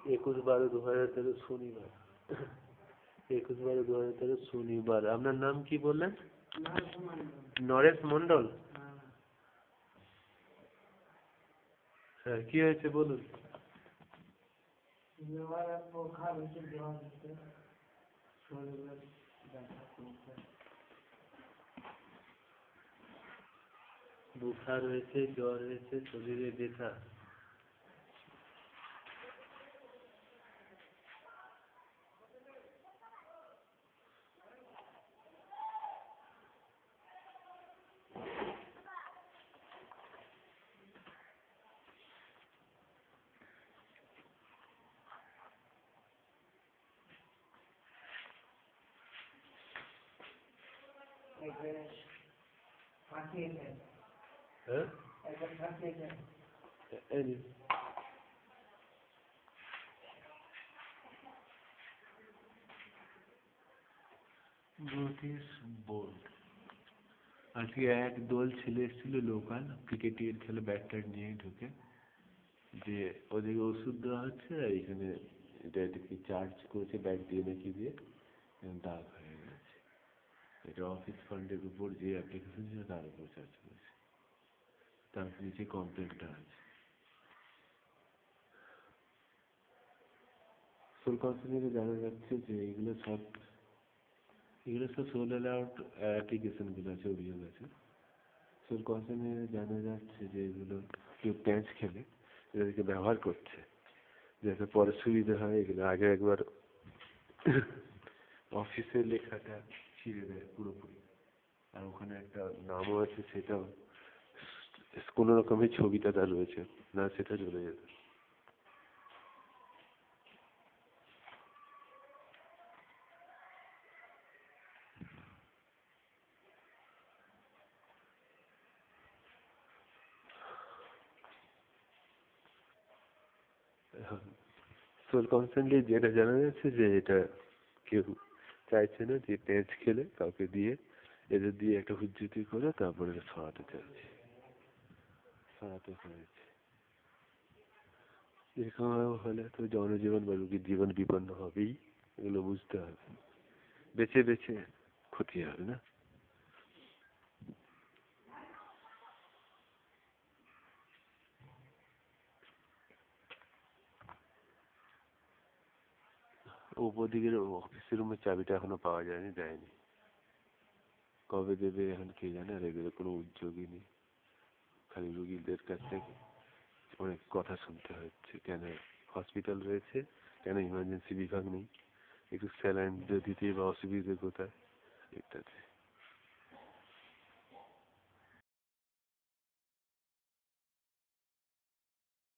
21/12/2013 শনিবার। 21/12/2013 শনিবার। আপনার নাম কি বললেন? নরেশ মন্ডল। হ্যাঁ, কি হয়েছে বলুন। বুখার হয়েছে, জ্বর হয়েছে, শরীরে ব্যথা। হ্যাঁ, নোটিশ বোর্ড। আজকে এক দল ছেলে এসেছিল লোকাল, ক্রিকেটের খেলে ব্যাট ট্যাট নিয়ে ঢুকে, যে ওদেরকে ওষুধ দেওয়া হচ্ছে, আর এখানে এটা কি চার্জ করেছে ব্যাট দিয়ে নাকি দিয়ে দাগ হয়ে গেছে। এটা অফিস ফান্ডের উপর যে অ্যাপ্লিকেশন ছিল তার উপর চার্জ করেছে, তার নিচে কমপ্লেনটা আছে। সোল কাউন্সিলিংয়ে জানা যাচ্ছে যে এগুলো সব সোল অ্যালাউড অ্যাপ্লিকেশনগুলো আছে, অভিযোগ আছে। সোল কাউন্সিলিংয়ে জানা যাচ্ছে যে এগুলো কেউ প্যাঁচ খেলে এদেরকে ব্যবহার করছে, যাতে পরে সুবিধা হয়। এগুলো আগে একবার অফিসের লেখাটা ছিঁড়ে দেয় পুরোপুরি, আর ওখানে একটা নামও আছে, সেটাও কোনো রকমের ছবিটা তার রয়েছে না, সেটা চলে যেত। সোল কাউন্সিলে যেটা জানা যাচ্ছে যে এটা কেউ চাইছে না যে প্যাঁচ খেলে কাউকে দিয়ে, এদের দিয়ে একটা হুজ্জুতি করে তারপরে সরাতে চাইছে, সরাতে চাইছে। এরকম হলে তো জনজীবন বা রোগীর জীবন বিপন্ন হবেই, এগুলো বুঝতে হবে। বেছে বেছে ক্ষতি হবে না। ওপর দিকের অফিসের রুমের চাবিটা এখনো পাওয়া যায়নি, দেয়নি। কবে দেবে এখন কে জানে, আর এগুলো কোনো উদ্যোগই নেই। খালি রুগীদের কাছ থেকে অনেক কথা শুনতে হচ্ছে, কেন হসপিটাল রয়েছে, কেন ইমার্জেন্সি বিভাগ নেই, একটু স্যালাইন দিতে বা অসুবিধে কোথায় ইত্যাদি।